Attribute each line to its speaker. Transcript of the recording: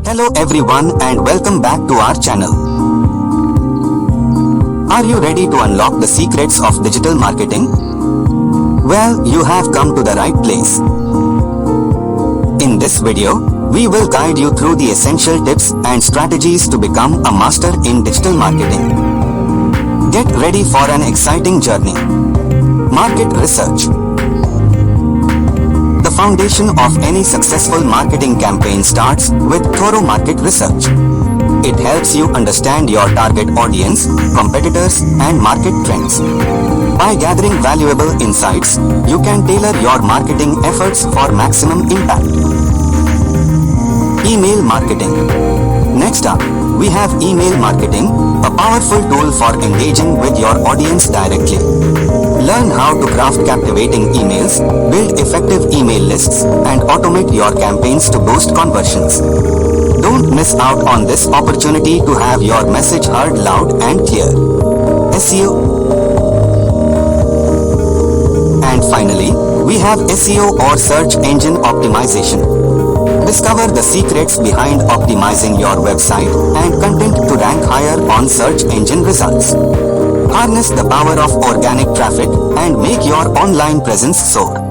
Speaker 1: Hello everyone and welcome back to our channel. Are you ready to unlock the secrets of digital marketing? Well, you have come to the right place. In this video, we will guide you through the essential tips and strategies to become a master in digital marketing. Get ready for an exciting journey. Market research. The foundation of any successful marketing campaign starts with thorough market research. It helps you understand your target audience, competitors, and market trends. By gathering valuable insights, you can tailor your marketing efforts for maximum impact. Email marketing. Next up, we have email marketing, a powerful tool for engaging with your audience directly. Learn how to craft captivating emails, build effective email lists, and automate your campaigns to boost conversions. Don't miss out on this opportunity to have your message heard loud and clear. SEO. And finally, we have SEO or search engine optimization. Discover the secrets behind optimizing your website and content to rank higher on search engine results. Harness the power of organic traffic and make your online presence soar.